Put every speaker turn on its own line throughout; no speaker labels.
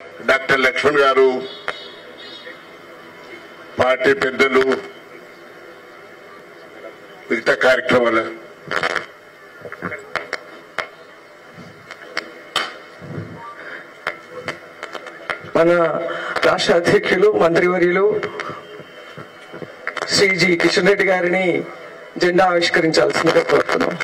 Doctor Laxman గారు, party పెద్దలు, మిగతా కార్యక్రమాల
మన రాష్ట్ర అధ్యక్షులు మంత్రివర్యులు శ్రీ జి కిషన్ రెడ్డి గారిని జెండా ఆవిష్కరించాల్సిందిగా కోరుతున్నాం.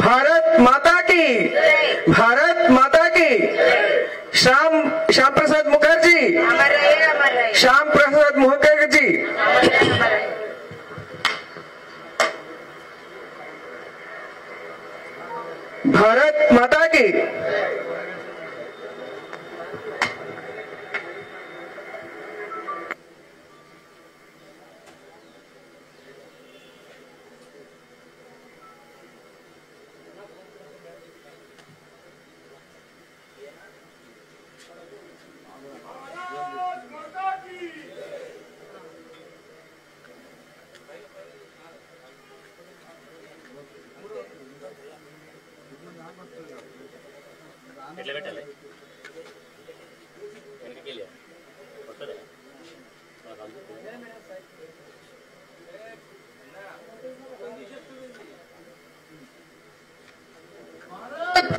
भारत माता की, भारत माता की। श्याम प्रसाद मुखर्जी, श्याम प्रसाद मुखर्जी। भारत माता की।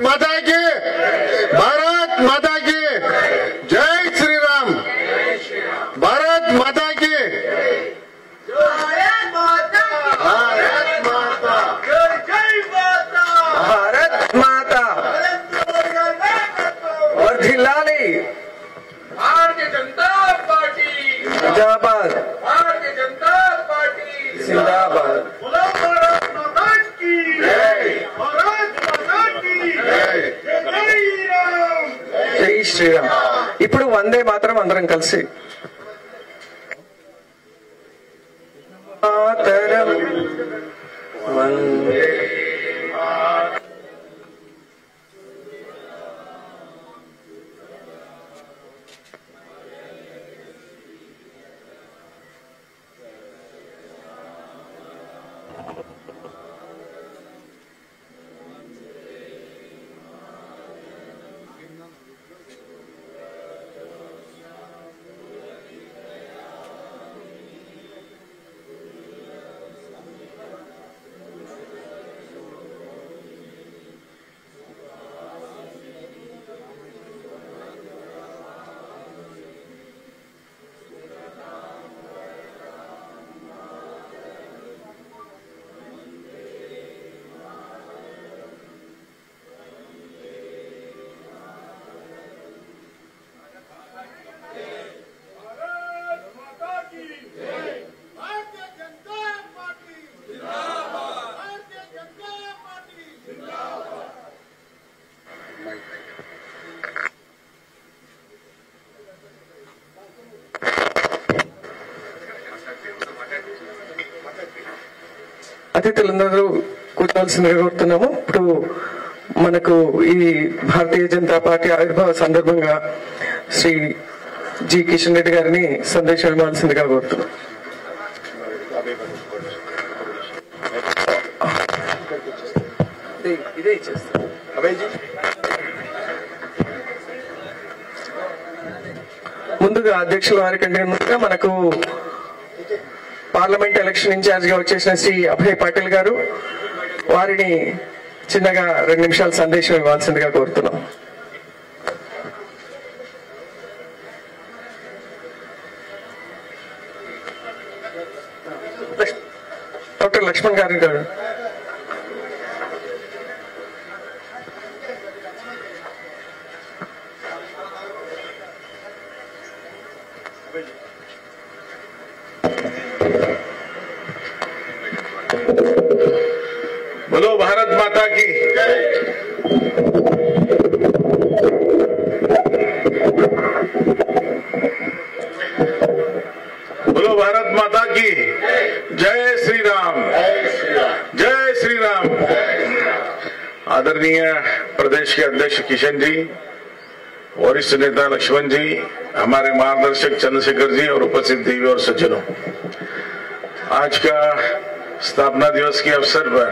माता की, भारत माता की जय श्री राम। भारत माता की, भारत माता,
भारत माता वर्धिल्लाली।
भारतीय जनता पार्टी
जिंदाबाद,
भारतीय जनता पार्टी
जिंदाबाद।
बोलो भारत माता की जय, भारत माता की जय, जय राम,
జై శ్రీరామ్. ఇప్పుడు వందే మాత్రం అందరం కలిసి మాతరం వందే అతిథులందరూ కూర్చోవలసిందిగా కోరుతున్నాము. ఇప్పుడు మనకు ఈ భారతీయ జనతా పార్టీ ఆవిర్భావ సందర్భంగా శ్రీ జి కిషన్ రెడ్డి గారిని సందేశం ఇవ్వాల్సిందిగా కోరుతున్నాం. ఇదే ఇచ్చేస్తాం. ముందుగా అధ్యక్షుల వారి కంటే ముందుగా మనకు పార్లమెంట్ ఎలక్షన్ ఇన్ఛార్జ్ గా వచ్చేసిన శ్రీ అభయ్ పాటిల్ గారు, వారిని చిన్నగా 2 నిమిషాల సందేశం ఇవ్వాల్సిందిగా కోరుతున్నాం. డాక్టర్ లక్ష్మణ్ గారు గారు
बोलो भारत माता की। आदरणीय प्रदेश के अध्यक्ष किशन जी, वरिष्ठ नेता लक्ष्मण जी, हमारे मार्गदर्शक चंद्रशेखर जी और उपस्थित देवी और सज्जनों, आज का स्थापना दिवस के अवसर पर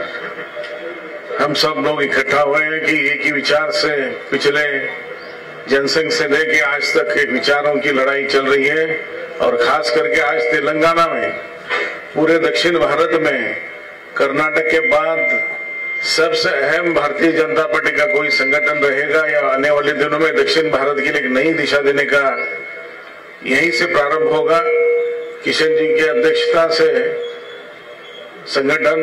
हम सब लोग इकट्ठा हुए हैं कि एक ही विचार से पिछले जनसंघ से लेके आज तक एक विचारों की लड़ाई चल रही है और खास करके आज तेलंगाना में, पूरे दक्षिण भारत में कर्नाटक के बाद सबसे अहम भारतीय जनता पार्टी का कोई संगठन रहेगा या आने वाले दिनों में दक्षिण भारत के लिए एक नई दिशा देने का यहीं से प्रारंभ होगा। किशन जी की अध्यक्षता से संगठन,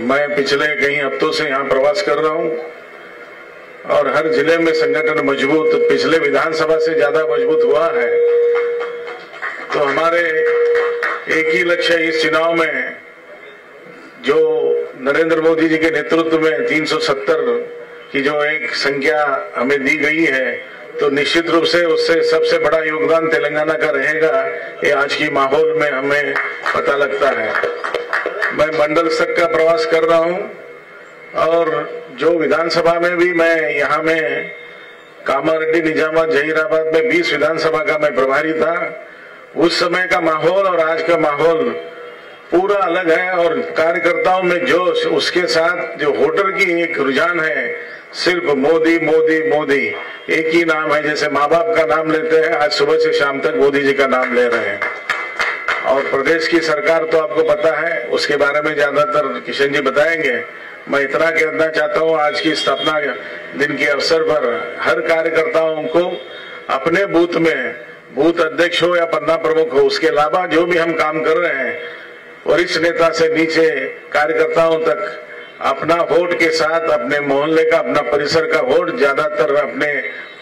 मैं पिछले कई हफ्तों से यहाँ प्रवास कर रहा हूँ और हर जिले में संगठन मजबूत, पिछले विधानसभा से ज्यादा मजबूत हुआ है। तो हमारे एक ही लक्ष्य इस चुनाव में, जो नरेंद्र मोदी जी के नेतृत्व में 370 की जो एक संख्या हमें दी गई है, तो निश्चित रूप से उससे सबसे बड़ा योगदान तेलंगाना का रहेगा, ये आज की माहौल में हमें पता लगता है। मैं मंडल तक का प्रवास कर रहा हूं और जो विधानसभा में भी मैं यहाँ में कामारेड्डी, निजामाबाद, जहीराबाद में 20 विधानसभा का मैं प्रभारी था, उस समय का माहौल और आज का माहौल पूरा अलग है। और कार्यकर्ताओं में जोश, उसके साथ जो वोटर की एक रुझान है, सिर्फ मोदी मोदी मोदी, एक ही नाम है, जैसे माँ बाप का नाम लेते हैं, आज सुबह से शाम तक मोदी जी का नाम ले रहे हैं। और प्रदेश की सरकार तो आपको पता है, उसके बारे में ज्यादातर किशन जी बताएंगे। मैं इतना कहना चाहता हूँ, आज की स्थापना दिन के अवसर पर हर कार्यकर्ताओं को अपने बूथ में, बूथ अध्यक्ष हो या पन्ना प्रमुख हो, उसके अलावा जो भी हम काम कर रहे हैं, वरिष्ठ नेता से नीचे कार्यकर्ताओं तक अपना वोट के साथ अपने मोहल्ले का, अपना परिसर का वोट ज्यादातर अपने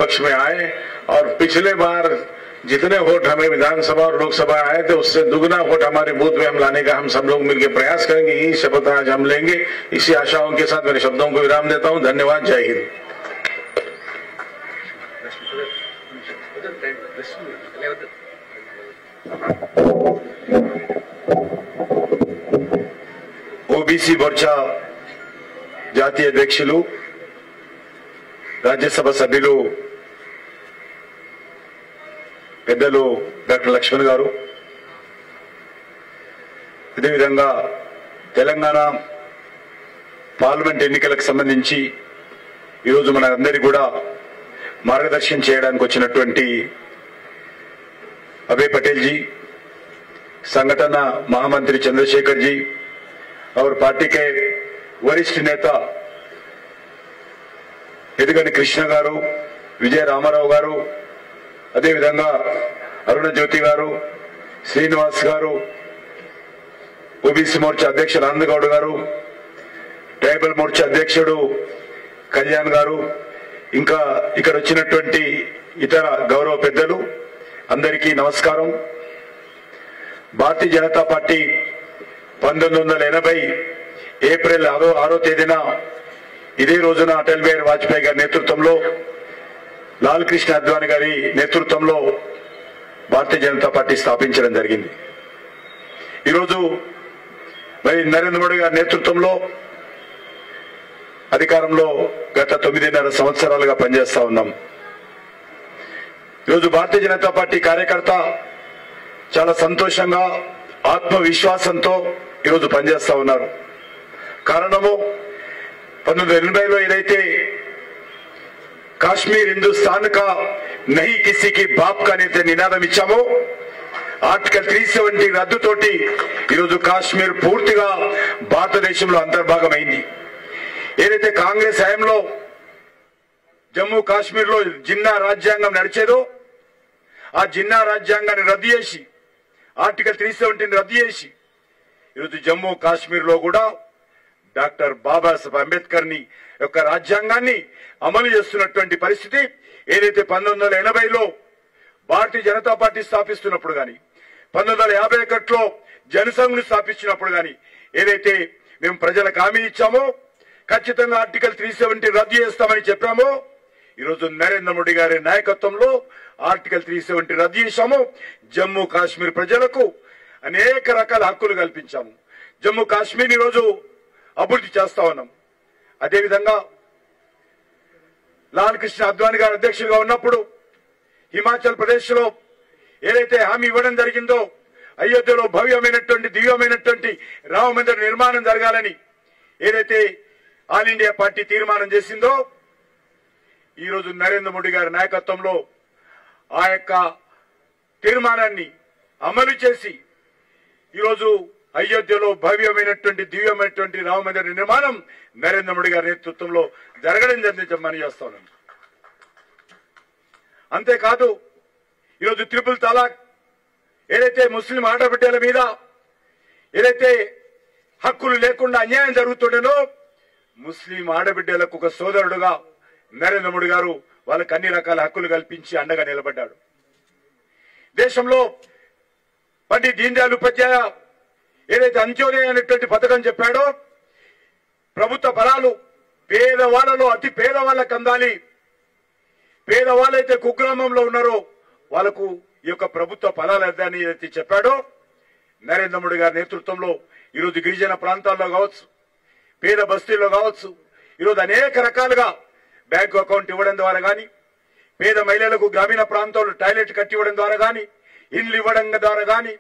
पक्ष में आए। और पिछले बार जितने वोट हमें विधानसभा और लोकसभा आए थे, उससे दुगना वोट हमारे बूथ में हम लाने का हम सब लोग मिलकर प्रयास करेंगे। यही शपथ आज हम लेंगे। इसी आशाओं के साथ मेरे शब्दों को विराम देता हूं। धन्यवाद। जय हिंद।
ఓబీసీ మోర్చా జాతీయ అధ్యక్షులు, రాజ్యసభ సభ్యులు పెద్దలు డాక్టర్ లక్ష్మణ్ గారు, అదేవిధంగా తెలంగాణ పార్లమెంట్ ఎన్నికలకు సంబంధించి ఈరోజు మన అందరికీ కూడా మార్గదర్శనం చేయడానికి వచ్చినటువంటి अभय पटेल जी, संगठन महामंत्री चंद्रशेखर जी और पार्टी के वरिष्ठ नेता यदुगनि कृष्ण गारू, विजय रामाराव गारू, अदे विधंगा अरुण ज्योति गारू, श्रीनिवास गारू, ओबीसी मोर्चा अध्यक्ष आनंदगौड़ गारू, ट्राइबल मोर्चा अध्यक्षुडु कल्याण गारू, इंका इक्कड वच्चिनटुवंटि इतर गौरव पेद्दलु అందరికీ నమస్కారం। భారతీయ జనతా పార్టీ 1980 ఏప్రిల్ 6వ తేదీన ఇదే రోజున అటల్ బిహారీ వాజ్పేయి గారి నేతృత్వంలో, లాల్ కృష్ణ అద్వానీ గారి నేతృత్వంలో భారతీయ జనతా పార్టీ స్థాపించడం జరిగింది। ఈరోజు మరి నరేంద్ర మోడీ గారి నేతృత్వంలో అధికారంలో గత 9.5 సంవత్సరాలుగా పనిచేస్తా ఉన్నాం। ఈరోజు భారతీయ జనతా పార్టీ కార్యకర్త చాలా సంతోషంగా, ఆత్మవిశ్వాసంతో ఈరోజు పనిచేస్తా ఉన్నారు। కారణము 1980లో ఏదైతే కాశ్మీర్ హిందుస్థాన్ కా నహీ కిసీ కి బాప్ కా నేతే నినాదం ఇచ్చామో, ఆర్టికల్ 370 రద్దుతోటి ఈరోజు కాశ్మీర్ పూర్తిగా భారతదేశంలో అంతర్భాగమైంది। ఏదైతే కాంగ్రెస్ హయాంలో జమ్మూ కాశ్మీర్ లో జిన్నా రాజ్యాంగం నడిచేదో, ఆ జిన్నా రాజ్యాంగాన్ని రద్దు చేసి, ఆర్టికల్ 370 రద్దు చేసి, ఈరోజు జమ్మూ కాశ్మీర్ లో కూడా డాక్టర్ బాబాసాహెబ్ అంబేద్కర్ ని యొక్క రాజ్యాంగాన్ని అమలు చేస్తున్నటువంటి పరిస్థితి ఏదైతే 1980లో భారతీయ జనతా పార్టీ స్థాపిస్తున్నప్పుడు గాని, 1951లో జనసంఘ్ ని స్థాపించినప్పుడు గాని ఏదైతే మేము ప్రజలకు హామీ ఇచ్చామో, ఖచ్చితంగా ఆర్టికల్ 370 రద్దు చేస్తామని చెప్పామో, ఈరోజు నరేంద్ర మోడీ గారి నాయకత్వంలో ఆర్టికల్ 370 రద్దు చేశాము। జమ్మూ కాశ్మీర్ ప్రజలకు అనేక రకాల హక్కులు కల్పించాము। జమ్మూ కాశ్మీర్ ఈరోజు అభివృద్ధి చేస్తా ఉన్నాం। అదేవిధంగా లాల్ కృష్ణ అద్వానీ గారు అధ్యక్షులుగా ఉన్నప్పుడు హిమాచల్ ప్రదేశ్ లో ఏదైతే హామీ ఇవ్వడం జరిగిందో అయోధ్యలో భవ్యమైనటువంటి దివ్యమైనటువంటి రామ మందిర నిర్మాణం జరగాలని ఏదైతే ఆల్ ఇండియా పార్టీ తీర్మానం చేసిందో ఈరోజు నరేంద్ర మోడీ గారి నాయకత్వంలో ఆ యొక్క తీర్మానాన్ని అమలు చేసి ఈరోజు అయోధ్యలో భవ్యమైనటువంటి దివ్యమైనటువంటి రామ మందిర నిర్మాణం నరేంద్ర మోడీ గారి నేతృత్వంలో జరగడం జరిగిందని మనం చేస్తా ఉన్నాం. అంతేకాదు ఈరోజు త్రిపుల్ తలాక్ ఏదైతే ముస్లిం ఆడబిడ్డల మీద ఏదైతే హక్కులు లేకుండా అన్యాయం జరుగుతుండేనో ముస్లిం ఆడబిడ్డలకు ఒక సోదరుడుగా నరేంద్ర మోడీ గారు వాళ్ళకి అన్ని రకాల హక్కులు కల్పించి అండగా నిలబడ్డాడు. దేశంలో పండిట్ దీన్ దయాళ్ ఉపాధ్యాయ ఏదైతే అంత్యోదయ అనేటువంటి పథకం చెప్పాడో ప్రభుత్వ ఫలాలు పేదవాళ్లలో అతి పేదవాళ్ళకు అందాలి, పేదవాళ్ళైతే కుగ్రామంలో ఉన్నారో వాళ్లకు ఈ యొక్క ప్రభుత్వ ఫలాలు అందాలని ఏదైతే చెప్పాడో నరేంద్ర మోడీ గారి నేతృత్వంలో ఈరోజు గిరిజన ప్రాంతాల్లో కావచ్చు, పేద బస్తీల్లో కావచ్చు, ఈరోజు అనేక రకాలుగా బ్యాంకు అకౌంట్ ఇవ్వడం ద్వారా కానీ, పేద మహిళలకు గ్రామీణ ప్రాంతాల్లో టాయిలెట్ కట్టి ఇవ్వడం ద్వారా కానీ, ఇండ్లు ఇవ్వడం ద్వారా కానీ,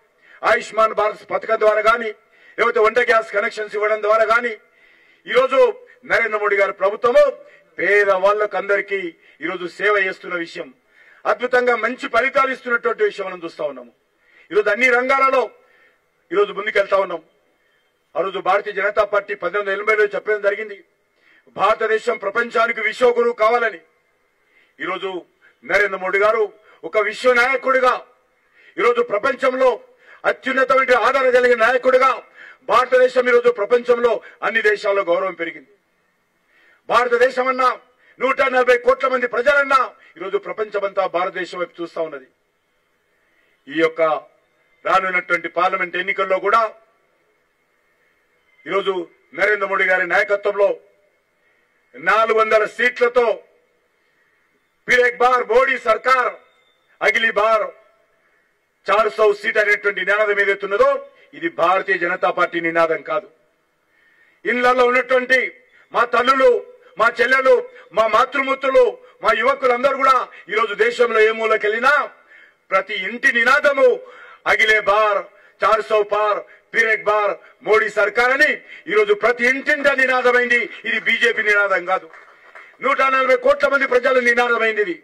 ఆయుష్మాన్ భారత్ పథకం ద్వారా కానీ, లేకపోతే వంట గ్యాస్ కనెక్షన్స్ ఇవ్వడం ద్వారా కానీ ఈరోజు నరేంద్ర మోడీ గారి ప్రభుత్వము పేదవాళ్లకు అందరికీ ఈరోజు సేవ చేస్తున్న విషయం, అద్భుతంగా మంచి ఫలితాలు ఇస్తున్నటువంటి విషయం మనం చూస్తా ఉన్నాము. ఈరోజు అన్ని రంగాలలో ఈరోజు ముందుకెళ్తా ఉన్నాం. ఆ రోజు భారతీయ జనతా పార్టీ 1980లో చెప్పడం జరిగింది, భారతదేశం ప్రపంచానికి విశ్వగురువు కావాలని. ఈరోజు నరేంద్ర మోడీ గారు ఒక విశ్వ నాయకుడిగా ఈరోజు ప్రపంచంలో అత్యున్నతమైన ఆదరణ కలిగిన నాయకుడిగా భారతదేశం ఈరోజు ప్రపంచంలో అన్ని దేశాల్లో గౌరవం పెరిగింది. భారతదేశం అన్నా 140 కోట్ల మంది ప్రజలన్నా ఈరోజు ప్రపంచమంతా భారతదేశం వైపు చూస్తా ఉన్నది. ఈ యొక్క రానున్నటువంటి పార్లమెంట్ ఎన్నికల్లో కూడా ఈరోజు నరేంద్ర మోడీ గారి నాయకత్వంలో 400 సీట్లతో फिर एक बार మోడీ సర్కార్ అగిలి బార్ 400 సీట్ అనేటువంటి నినాదం ఏదైతున్నదో ఇది భారతీయ జనతా పార్టీ నినాదం కాదు. ఇళ్లలో ఉన్నటువంటి మా తల్లులు, మా చెల్లెలు, మా మాతృమూర్తులు, మా యువకులందరూ కూడా ఈరోజు దేశంలో ఏ మూలకెళ్ళినా ప్రతి ఇంటి నినాదము అగిలే బార్ 400 పార్ फिर एक बार మోడీ సర్కార్ అని ఈరోజు ప్రతి ఇంటింట నినాదమైంది. ఇది బీజేపీ నినాదం కాదు. 140 కోట్ల మంది ప్రజల నినాదమైంది. ఇది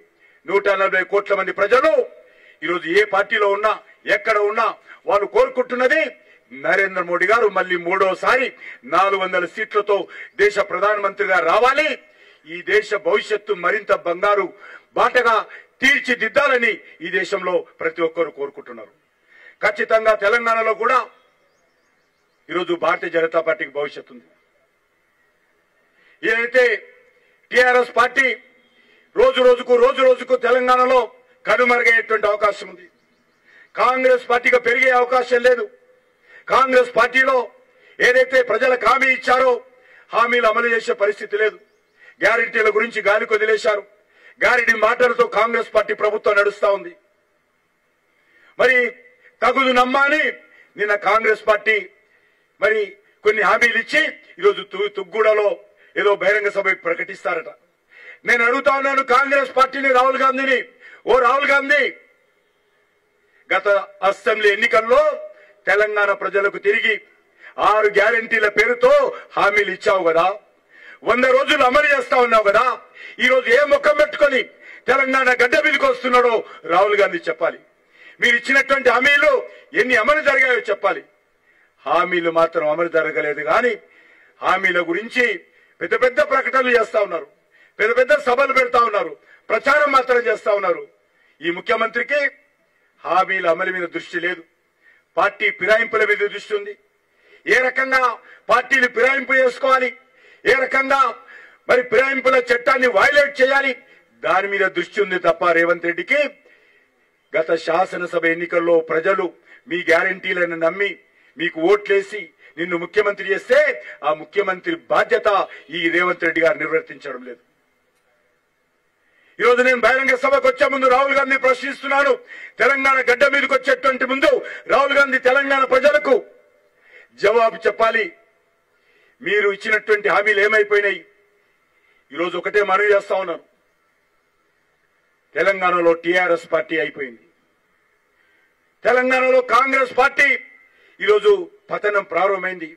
140 కోట్ల మంది ప్రజలు ఈరోజు ఏ పార్టీలో ఉన్నా ఎక్కడ ఉన్నా వాళ్ళు కోరుకుంటున్నది నరేంద్ర మోడీ గారు మళ్ళీ మూడోసారి 400 సీట్లతో దేశ ప్రధానమంత్రిగా రావాలి, ఈ దేశ భవిష్యత్తు మరింత బంగారు బాటగా తీర్చిదిద్దాలని ఈ దేశంలో ప్రతి ఒక్కరు కోరుకుంటున్నారు. ఖచ్చితంగా తెలంగాణలో కూడా ఈరోజు భారతీయ జనతా పార్టీకి భవిష్యత్తు ఉంది. ఏదైతే టీఆర్ఎస్ పార్టీ రోజు రోజుకు తెలంగాణలో కనుమరుగయ్యేటువంటి అవకాశం ఉంది. కాంగ్రెస్ పార్టీగా పెరిగే అవకాశం లేదు. కాంగ్రెస్ పార్టీలో ఏదైతే ప్రజలకు హామీ ఇచ్చారో హామీలు అమలు చేసే పరిస్థితి లేదు. గ్యారెంటీల గురించి గాలికి వదిలేశారు. గ్యారెంటీ మాటలతో కాంగ్రెస్ పార్టీ ప్రభుత్వం నడుస్తా ఉంది. మరి తగుదు నమ్మాని నిన్న కాంగ్రెస్ పార్టీ మరి కొన్ని హామీలు ఇచ్చి ఈరోజు తుగ్గూడలో ఏదో బహిరంగ సభ ప్రకటిస్తారట. నేను అడుగుతా ఉన్నాను కాంగ్రెస్ పార్టీని, రాహుల్ గాంధీని, ఓ రాహుల్ గాంధీ, గత అసెంబ్లీ ఎన్నికల్లో తెలంగాణ ప్రజలకు తిరిగి 6 గ్యారెంటీల పేరుతో హామీలు ఇచ్చావు కదా, 100 రోజులు అమలు చేస్తా ఉన్నావు కదా, ఈ రోజు ఏ ముఖం పెట్టుకొని తెలంగాణ గడ్డ మీదకి వస్తున్నాడో రాహుల్ గాంధీ చెప్పాలి. మీరు ఇచ్చినటువంటి హామీలు ఎన్ని అమలు జరిగాయో చెప్పాలి. హామీలు మాత్రం అమలు జరగలేదు కానీ హామీల గురించి పెద్ద పెద్ద ప్రకటనలు చేస్తా ఉన్నారు, పెద్ద పెద్ద సభలు పెడతా ఉన్నారు, ప్రచారం మాత్రం చేస్తా ఉన్నారు. ఈ ముఖ్యమంత్రికి హామీల అమలు మీద దృష్టి లేదు, పార్టీ ఫిరాయింపుల మీద దృష్టి ఉంది. ఏ రకంగా పార్టీని ఫిరాయింపు చేసుకోవాలి, ఏ రకంగా మరి ఫిరాయింపుల చట్టాన్ని వైలేట్ చేయాలి, దాని మీద దృష్టి ఉంది తప్ప రేవంత్ రెడ్డికి గత శాసనసభ ఎన్నికల్లో ప్రజలు మీ గ్యారెంటీలను నమ్మి మీకు ఓట్లేసి నిన్ను ముఖ్యమంత్రి చేస్తే ఆ ముఖ్యమంత్రి బాధ్యత ఈ రేవంత్ రెడ్డి గారు నిర్వర్తించడం లేదు. ఈరోజు నేను బహిరంగ సభకు వచ్చే ముందు రాహుల్ గాంధీ ప్రశ్నిస్తున్నాను, తెలంగాణ గడ్డ మీదకి వచ్చేటువంటి ముందు రాహుల్ గాంధీ తెలంగాణ ప్రజలకు జవాబు చెప్పాలి. మీరు ఇచ్చినటువంటి హామీలు ఏమైపోయినాయి? ఈరోజు ఒకటే మనవి చేస్తా ఉన్నాను, తెలంగాణలో టీఆర్ఎస్ పార్టీ అయిపోయింది. తెలంగాణలో కాంగ్రెస్ పార్టీ ఈరోజు పతనం ప్రారంభమైంది.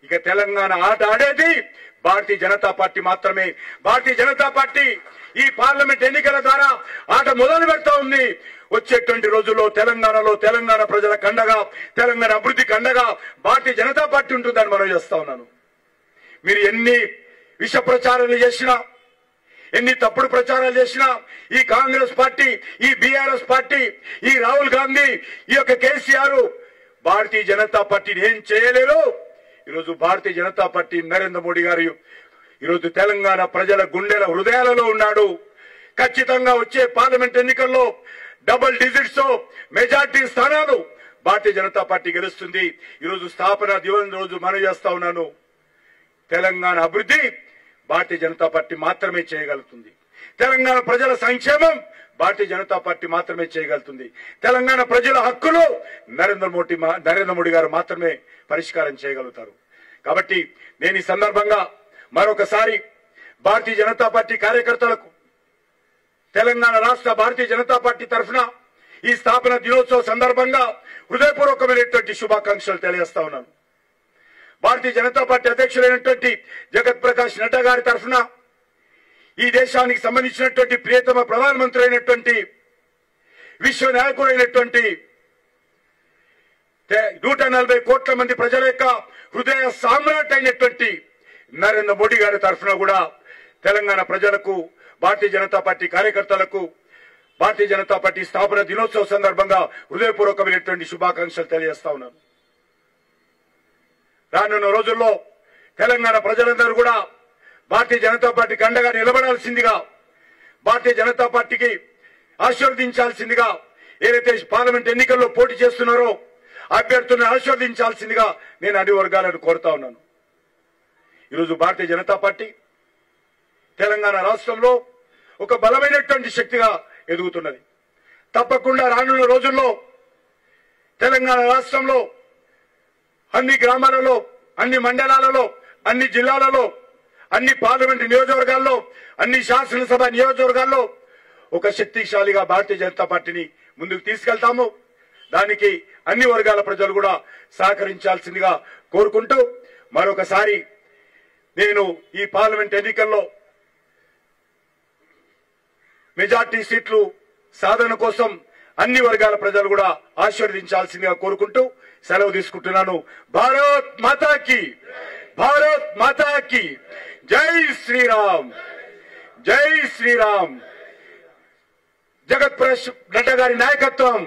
ఇక తెలంగాణ ఆట ఆడేది భారతీయ జనతా పార్టీ మాత్రమే. భారతీయ జనతా పార్టీ ఈ పార్లమెంట్ ఎన్నికల ద్వారా ఆట మొదలు పెడతా ఉంది. వచ్చేటువంటి రోజుల్లో తెలంగాణలో తెలంగాణ ప్రజల కండగా, తెలంగాణ అభివృద్ధి కండగా భారతీయ జనతా పార్టీ ఉంటుందని మనం చేస్తా ఉన్నాను. మీరు ఎన్ని విష ప్రచారాలు చేసినా, ఎన్ని తప్పుడు ప్రచారాలు చేసినా, ఈ కాంగ్రెస్ పార్టీ, ఈ బీఆర్ఎస్ పార్టీ, ఈ రాహుల్ గాంధీ, ఈ యొక్క కేసీఆర్ భారతీయ జనతా పార్టీని ఏం చేయలేరు. ఈరోజు భారతీయ జనతా పార్టీ నరేంద్ర మోడీ గారు ఈరోజు తెలంగాణ ప్రజల గుండెల హృదయాలలో ఉన్నాడు. ఖచ్చితంగా వచ్చే పార్లమెంట్ ఎన్నికల్లో డబుల్ డిజిట్స్ మెజార్టీ స్థానాలు భారతీయ జనతా పార్టీ గెలుస్తుంది. ఈరోజు స్థాపన దివస్ రోజు మనం చేస్తా ఉన్నాను. తెలంగాణ అభివృద్ధి భారతీయ జనతా పార్టీ మాత్రమే చేయగలుగుతుంది. తెలంగాణ ప్రజల సంక్షేమం భారతీయ జనతా పార్టీ మాత్రమే చేయగలుగుతుంది. తెలంగాణ ప్రజల హక్కులు నరేంద్ర మోడీ గారు మాత్రమే పరిష్కారం చేయగలుగుతారు. కాబట్టి నేను ఈ సందర్భంగా మరొకసారి భారతీయ జనతా పార్టీ కార్యకర్తలకు, తెలంగాణ రాష్ట్ర భారతీయ జనతా పార్టీ తరఫున ఈ స్థాపన దినోత్సవ సందర్భంగా హృదయపూర్వకమైనటువంటి శుభాకాంక్షలు తెలియజేస్తా ఉన్నాను. భారతీయ జనతా పార్టీ అధ్యక్షులైనటువంటి జగత్ ప్రకాష్ నడ్డా గారి తరఫున, ఈ దేశానికి సంబంధించినటువంటి ప్రియతమ ప్రధానమంత్రి అయినటువంటి, విశ్వ నాయకుడైనటువంటి 140 కోట్ల మంది ప్రజల యొక్క హృదయ సామ్రాట్ అయినటువంటి నరేంద్ర మోడీ గారి తరఫున కూడా తెలంగాణ ప్రజలకు, భారతీయ జనతా పార్టీ కార్యకర్తలకు భారతీయ జనతా పార్టీ స్థాపన దినోత్సవ సందర్భంగా హృదయపూర్వకమైనటువంటి శుభాకాంక్షలు తెలియజేస్తా ఉన్నాను. రానున్న రోజుల్లో తెలంగాణ ప్రజలందరూ కూడా భారతీయ జనతా పార్టీకి అండగా నిలబడాల్సిందిగా, భారతీయ జనతా పార్టీకి ఆశీర్వదించాల్సిందిగా, ఏదైతే పార్లమెంట్ ఎన్నికల్లో పోటీ చేస్తున్నారో అభ్యర్థులను ఆశీర్వదించాల్సిందిగా నేను అన్ని వర్గాలను కోరుతా ఉన్నాను. ఈరోజు భారతీయ జనతా పార్టీ తెలంగాణ రాష్ట్రంలో ఒక బలమైనటువంటి శక్తిగా ఎదుగుతున్నది. తప్పకుండా రానున్న రోజుల్లో తెలంగాణ రాష్ట్రంలో అన్ని గ్రామాలలో, అన్ని మండలాలలో, అన్ని జిల్లాలలో, అన్ని పార్లమెంటు నియోజకవర్గాల్లో, అన్ని శాసనసభ నియోజకవర్గాల్లో ఒక శక్తిశాలిగా భారతీయ జనతా పార్టీని ముందుకు తీసుకెళ్తాము. దానికి అన్ని వర్గాల ప్రజలు కూడా సహకరించాల్సిందిగా కోరుకుంటూ, మరొకసారి నేను ఈ పార్లమెంట్ ఎన్నికల్లో మెజార్టీ సీట్లు సాధన కోసం అన్ని వర్గాల ప్రజలు కూడా ఆశీర్వదించాల్సిందిగా కోరుకుంటూ సెలవు తీసుకుంటున్నాను. భారత్ మాతాకి, భారత్ మాతాకి జై శ్రీరామ్, జై శ్రీరామ్. జగత్ ప్రకాష్ నడ్డా గారి నాయకత్వం,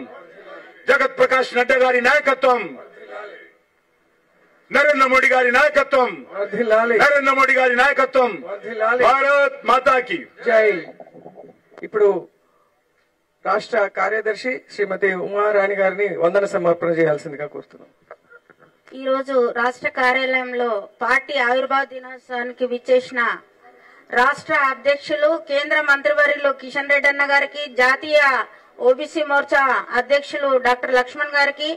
జగత్ ప్రకాష్ నడ్డా గారి నాయకత్వం, నరేంద్ర మోడీ గారి నాయకత్వం, నరేంద్ర మోడీ గారి నాయకత్వం. భారత్ మాతాకి
జై. ఇప్పుడు రాష్ట్ర కార్యదర్శి శ్రీమతి ఉమారాణి గారిని వందన సమర్పణ చేయాల్సిందిగా కోరుతున్నాం.
ఈ రోజు రాష్ట్ర కార్యాలయంలో పార్టీ ఆవిర్భావ దినోత్సవానికి విచ్చేసిన రాష్ట్ర అధ్యక్షులు, కేంద్ర మంత్రివర్యులు కిషన్ రెడ్డి అన్న గారికి, జాతీయ ఓబీసీ మోర్చా అధ్యక్షులు డాక్టర్ లక్ష్మణ్ గారికి,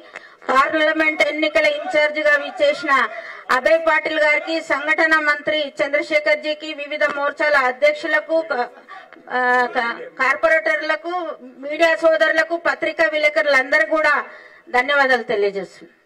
పార్లమెంట్ ఎన్నికల ఇన్ఛార్జ్ గా విచ్చేసిన అభయ్ పాటిల్ గారికి, సంఘటన మంత్రి చంద్రశేఖర్ జీకి, వివిధ మోర్చాల అధ్యక్షులకు, కార్పొరేటర్లకు, మీడియా సోదరులకు, పత్రికా విలేకరులందరూ కూడా ధన్యవాదాలు తెలియజేస్తున్నాను.